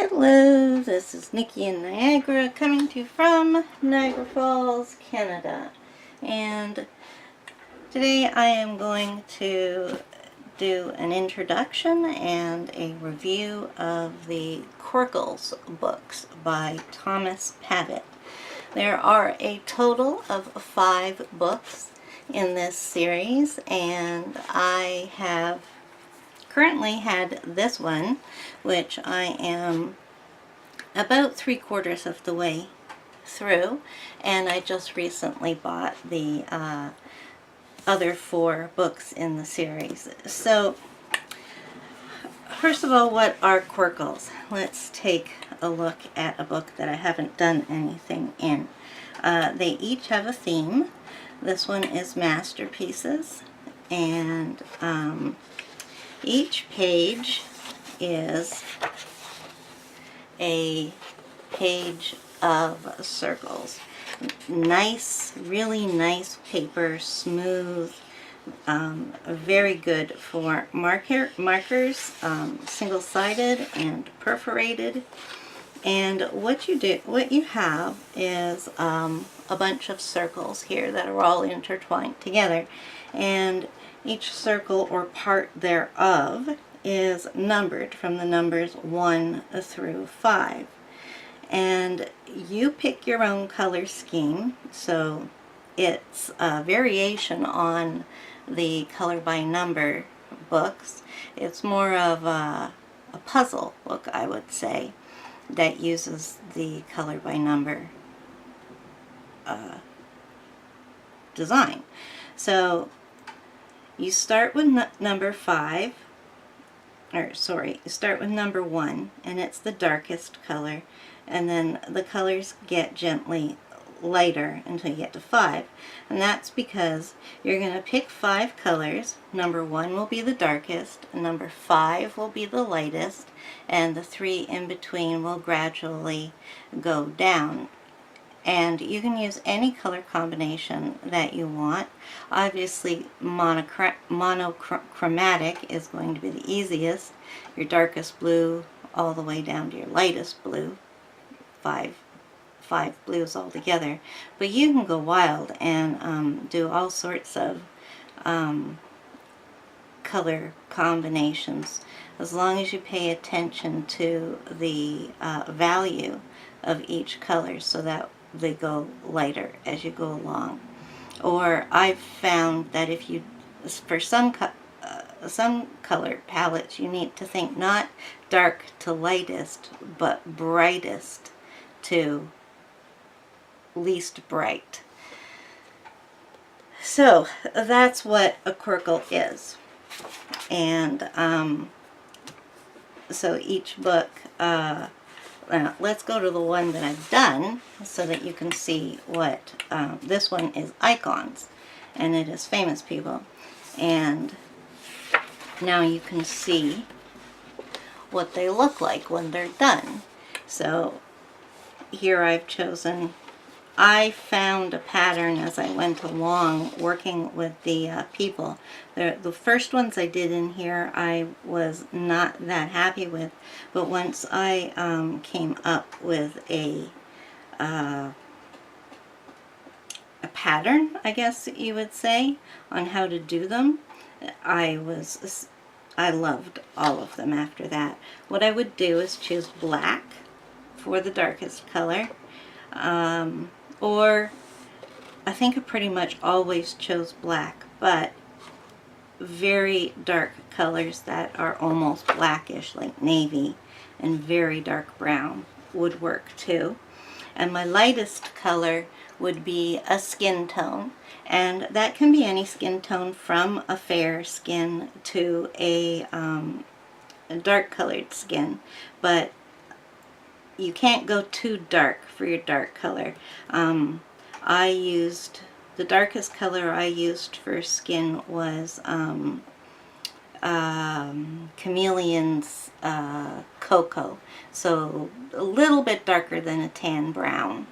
Hello, this is Nikki in Niagara, coming to you from Niagara Falls, Canada. And today I am going to do an introduction and a review of the Querkles books by Thomas Pavitte. There are a total of 5 books in this series, and I have currently had this one, which I am about 3/4 of the way through, and I just recently bought the other 4 books in the series. So first of all, what are Querkles? Let's take a look at a book that I haven't done anything in. They each have a theme. This one is Masterpieces, and each page is a page of circles. Nice, really nice paper, smooth, very good for markers, single-sided and perforated. And what you have is a bunch of circles here that are all intertwined together, and each circle or part thereof is numbered from the numbers 1 through 5. And you pick your own color scheme, so it's a variation on the color by number books. It's more of a puzzle book, I would say, that uses the color by number design. So you start with number 5, or sorry, you start with number 1, and it's the darkest color, and then the colors get gently lighter until you get to 5, and that's because you're going to pick 5 colors. Number 1 will be the darkest, number 5 will be the lightest, and the 3 in between will gradually go down. And you can use any color combination that you want. Obviously, monochromatic is going to be the easiest. Your darkest blue all the way down to your lightest blue. Five blues all together. But you can go wild and do all sorts of color combinations, as long as you pay attention to the value of each color, so that they go lighter as you go along. Or I've found that if you, for some color palettes, you need to think not dark to lightest, but brightest to least bright. So that's what a Querkle is. And so each book, let's go to the one that I've done so that you can see what, this one is Icons, and it is Famous People. And now you can see what they look like when they're done. So here I've chosen, I found a pattern as I went along working with the people. The first ones I did in here I was not that happy with, but once I came up with a pattern, I guess you would say, on how to do them, I loved all of them after that. What I would do is choose black for the darkest color, or I think I pretty much always chose black, but very dark colors that are almost blackish, like navy, and very dark brown would work too. And my lightest color would be a skin tone, and that can be any skin tone from a fair skin to a dark colored skin, but you can't go too dark for your dark color. I used, the darkest color I used for skin was Chameleon's Cocoa, so a little bit darker than a tan brown.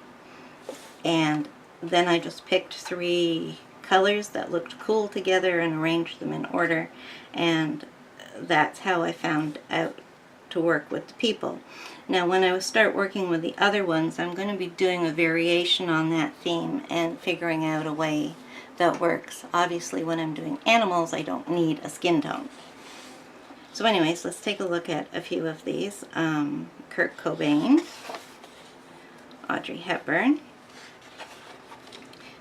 And then I just picked 3 colors that looked cool together and arranged them in order, and that's how I found out to work with the people. Now when I start working with the other ones, I'm going to be doing a variation on that theme and figuring out a way that works. Obviously when I'm doing animals, I don't need a skin tone. So anyways, let's take a look at a few of these. Kurt Cobain, Audrey Hepburn,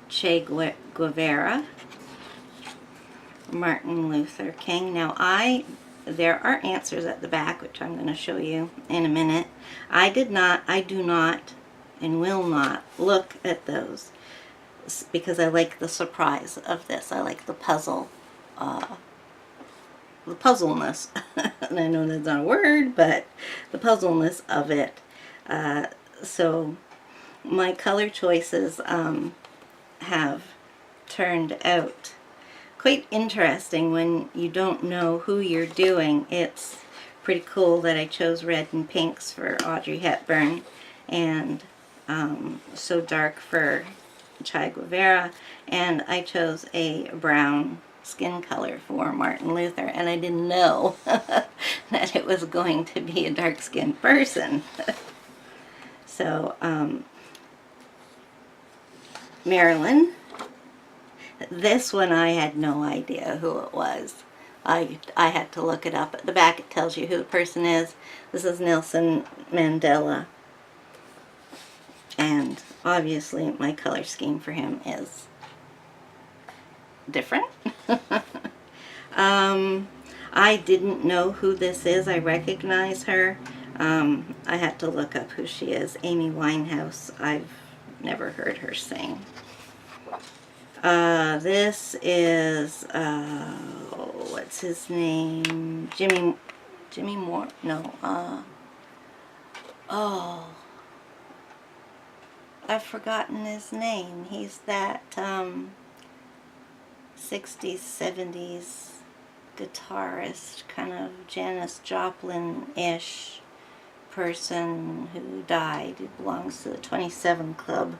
Che Guevara, Martin Luther King. Now there are answers at the back, which I'm going to show you in a minute. I do not, and will not look at those because I like the surprise of this. I like the puzzleness. And I know that's not a word, but the puzzleness of it. So my color choices have turned out quite interesting when you don't know who you're doing. It's pretty cool that I chose red and pinks for Audrey Hepburn and so dark for Che Guevara, and I chose a brown skin color for Martin Luther, and I didn't know that it was going to be a dark-skinned person. So Marilyn. This one I had no idea who it was. I had to look it up. At the back it tells you who the person is. This is Nelson Mandela. And obviously my color scheme for him is different. I didn't know who this is. I recognize her. I had to look up who she is. Amy Winehouse. I've never heard her sing. This is, what's his name? Jimmy Moore? No, oh, I've forgotten his name. He's that, 60s, 70s guitarist, kind of Janis Joplin-ish person who died. He belongs to the 27 Club.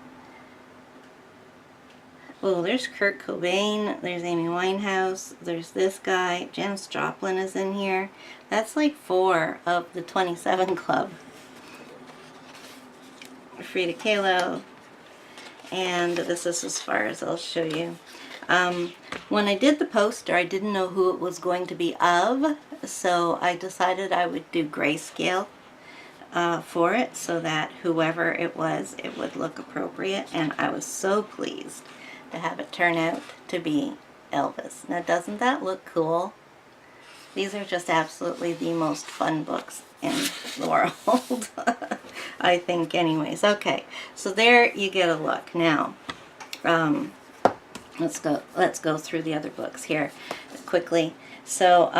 Well, there's Kurt Cobain, there's Amy Winehouse, there's this guy, Janis Joplin is in here. That's like 4 of the 27 Club. Frida Kahlo, and this is as far as I'll show you. When I did the poster, I didn't know who it was going to be of, so I decided I would do grayscale for it so that whoever it was, it would look appropriate, and I was so pleased to have it turn out to be Elvis. Now, doesn't that look cool? These are just absolutely the most fun books in the world. I think anyways. Okay, so there you get a look. Now, let's go through the other books here quickly. So,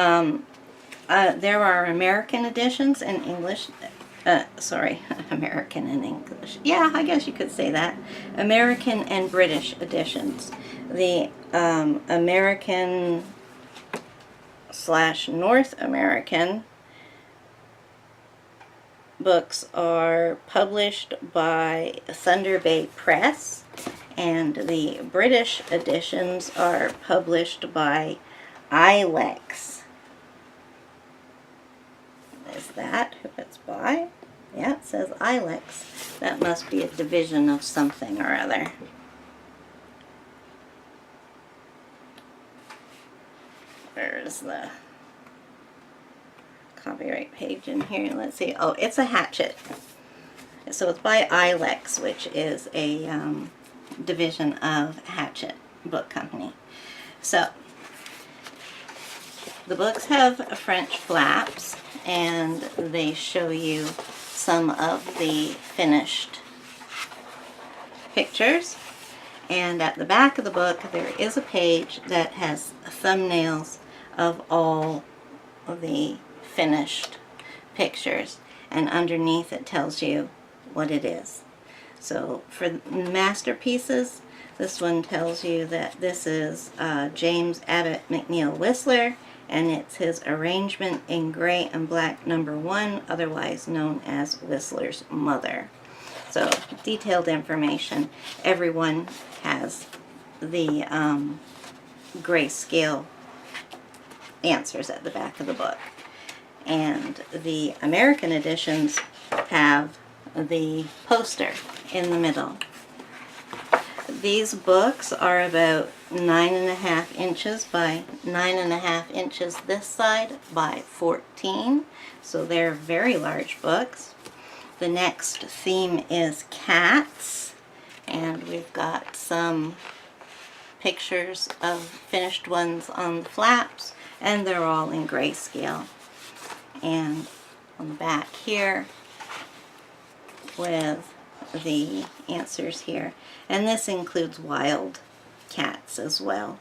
there are American editions and English. American and English. Yeah, I guess you could say that. American and British editions. The American / North American books are published by Thunder Bay Press, and the British editions are published by Ilex. Is that who it's by? Yeah, it says Ilex. That must be a division of something or other. There's the copyright page in here. Let's see. Oh, it's a Hatchet. So it's by Ilex, which is a division of Hatchet Book Company. So the books have French flaps, and they show you some of the finished pictures. And at the back of the book, there is a page that has thumbnails of all of the finished pictures. And underneath it tells you what it is. So for masterpieces, this one tells you that this is James Abbott McNeill Whistler, and it's his arrangement in gray and black #1, otherwise known as Whistler's Mother. So, detailed information. Everyone has the grayscale answers at the back of the book. And the American editions have the poster in the middle. These books are about 9.5 inches by 9.5 inches this side by 14, so they're very large books. The next theme is cats, and we've got some pictures of finished ones on the flaps, and they're all in grayscale. And on the back here with the answers here. And this includes wild cats as well.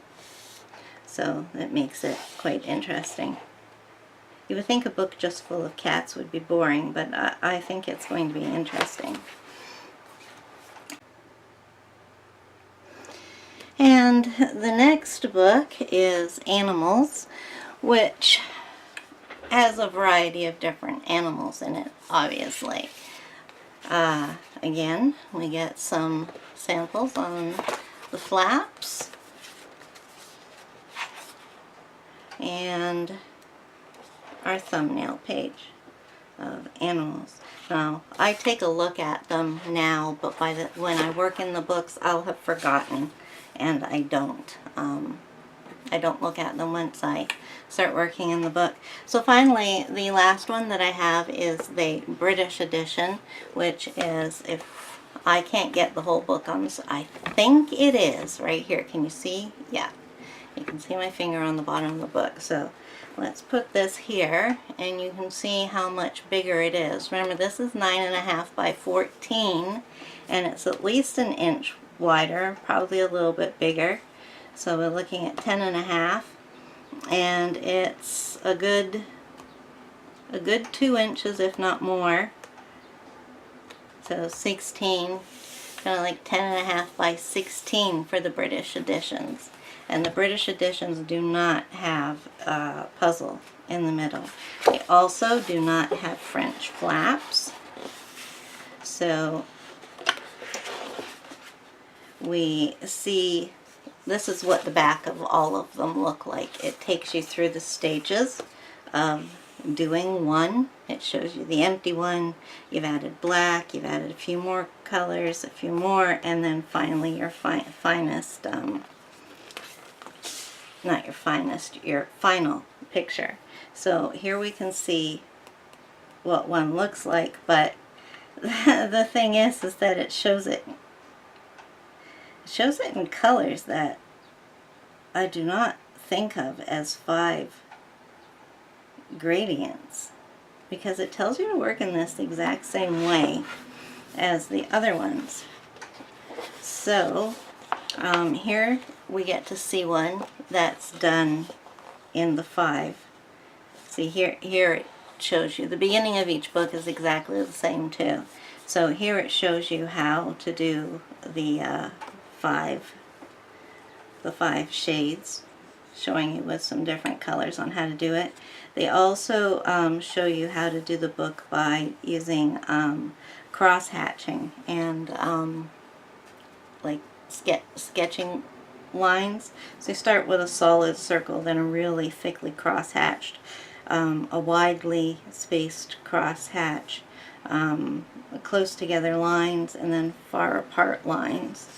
So that makes it quite interesting. You would think a book just full of cats would be boring, but I think it's going to be interesting. And the next book is Animals, which has a variety of different animals in it, obviously. Again, we get some samples on the flaps, and our thumbnail page of animals. Now, I take a look at them now, but when I work in the books, I'll have forgotten, and I don't. I don't look at them once I start working in the book. So finally, the last one that I have is the British edition, which is, if I can't get the whole book on this, I think it is right here. Can you see? Yeah. You can see my finger on the bottom of the book. So let's put this here, and you can see how much bigger it is. Remember, this is 9.5 by 14, and it's at least an inch wider, probably a little bit bigger. So we're looking at 10.5, and it's a good 2 inches, if not more. So 16, kind of like 10.5 by 16 for the British editions. And the British editions do not have a puzzle in the middle. They also do not have French flaps. So we see, this is what the back of all of them look like. It takes you through the stages of doing one. It shows you the empty one. You've added black, you've added a few more colors, a few more, and then finally your finest, not your finest, your final picture. So here we can see what one looks like, but the thing is that it shows it in colors that I do not think of as 5 gradients, because it tells you to work in this the exact same way as the other ones. So here we get to see one that's done in the 5. See here it shows you the beginning of each book is exactly the same too. So here it shows you how to do the 5 shades, showing you with some different colors on how to do it. They also show you how to do the book by using cross hatching and like sketching lines. So you start with a solid circle, then a really thickly cross hatched, a widely spaced cross hatch, close together lines, and then far apart lines.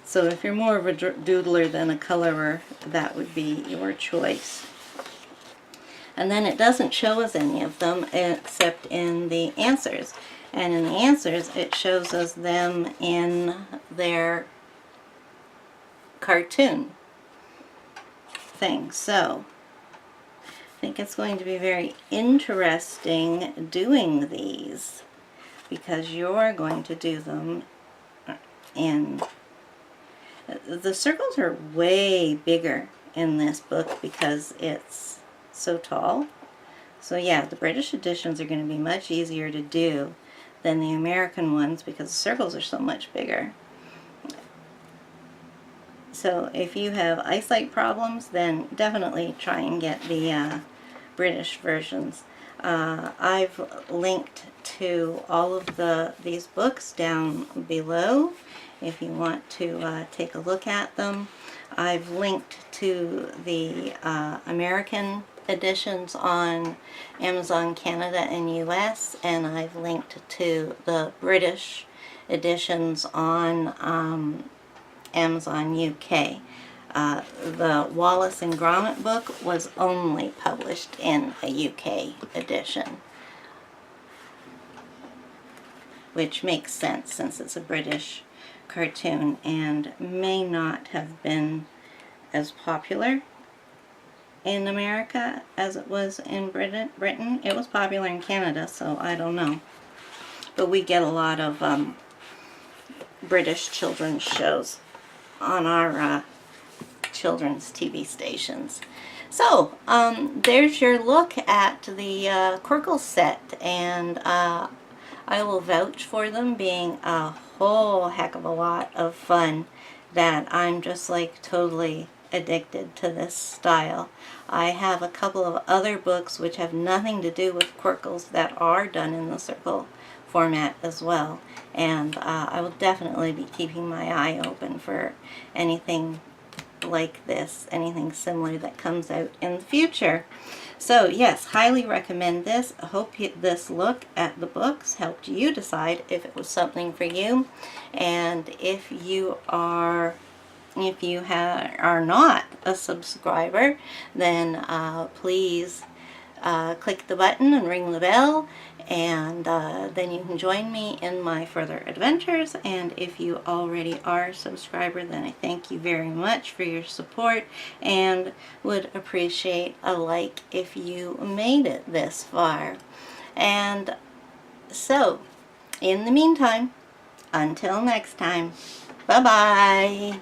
So if you're more of a doodler than a colorer, that would be your choice. And then it doesn't show us any of them except in the answers. And in the answers, it shows us them in their cartoon thing. So I think it's going to be very interesting doing these, because you're going to do them in... The circles are way bigger in this book because it's so tall. So yeah, the British editions are going to be much easier to do than the American ones because the circles are so much bigger. So if you have eyesight problems, then definitely try and get the British versions. I've linked to all of these books down below if you want to take a look at them. I've linked to the American editions on Amazon Canada and US, and I've linked to the British editions on Amazon UK. The Wallace and Gromit book was only published in a UK edition, which makes sense since it's a British cartoon and may not have been as popular in America as it was in Britain. It was popular in Canada, so I don't know. But we get a lot of British children's shows on our children's TV stations. So, there's your look at the Querkles set, and I will vouch for them being a whole heck of a lot of fun, that I'm just like totally addicted to this style. I have a couple of other books which have nothing to do with Querkles that are done in the circle format as well, and I will definitely be keeping my eye open for anything like this, anything similar that comes out in the future. So yes, highly recommend this. I hope this look at the books helped you decide if it was something for you, and if you are not a subscriber, then please click the button and ring the bell, and then you can join me in my further adventures. And if you already are a subscriber, then I thank you very much for your support, and would appreciate a like if you made it this far. And so, in the meantime, until next time, bye-bye.